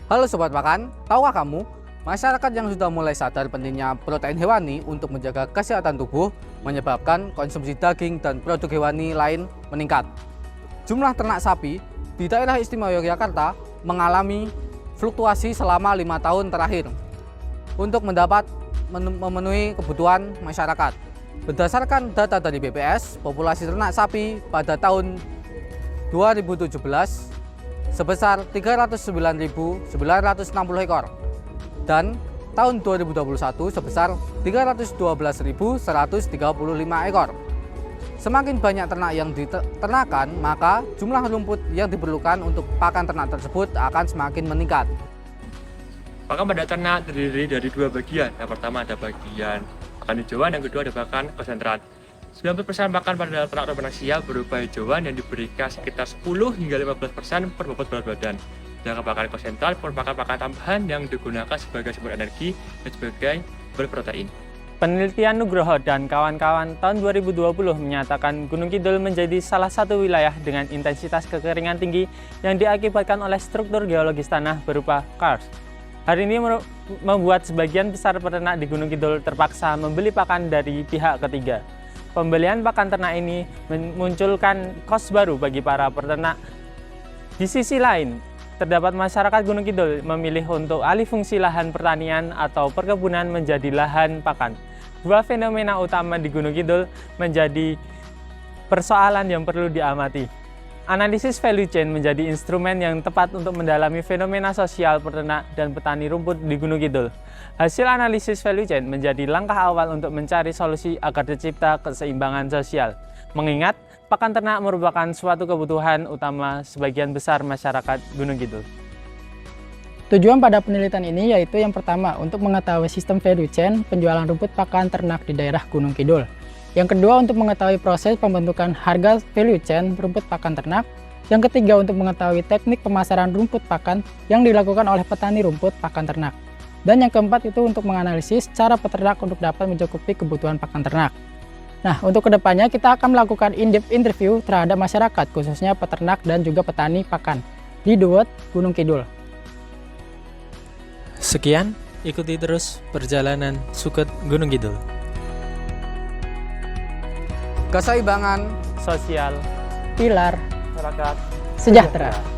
Halo Sobat Makan, tahukah kamu, masyarakat yang sudah mulai sadar pentingnya protein hewani untuk menjaga kesehatan tubuh menyebabkan konsumsi daging dan produk hewani lain meningkat. Jumlah ternak sapi di daerah istimewa Yogyakarta mengalami fluktuasi selama 5 tahun terakhir untuk memenuhi kebutuhan masyarakat. Berdasarkan data dari BPS, populasi ternak sapi pada tahun 2017 sebesar 309.960 ekor dan tahun 2021 sebesar 312.135 ekor. Semakin banyak ternak yang diternakan, maka jumlah rumput yang diperlukan untuk pakan ternak tersebut akan semakin meningkat. Pakan pada ternak terdiri dari dua bagian. Yang pertama ada bagian pakan hijauan, yang kedua ada pakan konsentrat. 90% pakan pada ternak ruminansia berupa hijauan yang diberikan sekitar 10 hingga 15% per bobot berat badan. Sedangkan pakan konsentrat merupakan pakan tambahan yang digunakan sebagai sumber energi dan sebagai berprotein. Penelitian Nugroho dan kawan-kawan tahun 2020 menyatakan Gunung Kidul menjadi salah satu wilayah dengan intensitas kekeringan tinggi yang diakibatkan oleh struktur geologis tanah berupa karst. Hal ini membuat sebagian besar peternak di Gunung Kidul terpaksa membeli pakan dari pihak ketiga. Pembelian pakan ternak ini memunculkan kos baru bagi para peternak. Di sisi lain, terdapat masyarakat Gunung Kidul memilih untuk alih fungsi lahan pertanian atau perkebunan menjadi lahan pakan. Dua fenomena utama di Gunung Kidul menjadi persoalan yang perlu diamati. Analisis value chain menjadi instrumen yang tepat untuk mendalami fenomena sosial peternak dan petani rumput di Gunung Kidul. Hasil analisis value chain menjadi langkah awal untuk mencari solusi agar tercipta keseimbangan sosial. Mengingat, pakan ternak merupakan suatu kebutuhan utama sebagian besar masyarakat Gunung Kidul. Tujuan pada penelitian ini yaitu yang pertama, untuk mengetahui sistem value chain penjualan rumput pakan ternak di daerah Gunung Kidul. Yang kedua, untuk mengetahui proses pembentukan harga value chain rumput pakan ternak. Yang ketiga, untuk mengetahui teknik pemasaran rumput pakan yang dilakukan oleh petani rumput pakan ternak. Dan yang keempat itu untuk menganalisis cara peternak untuk dapat mencukupi kebutuhan pakan ternak. Nah, untuk kedepannya kita akan melakukan in-depth interview terhadap masyarakat, khususnya peternak dan juga petani pakan di The Wood, Gunung Kidul. Sekian, ikuti terus perjalanan Suket Gunung Kidul. Keseimbangan Sosial, Pilar masyarakat, sejahtera.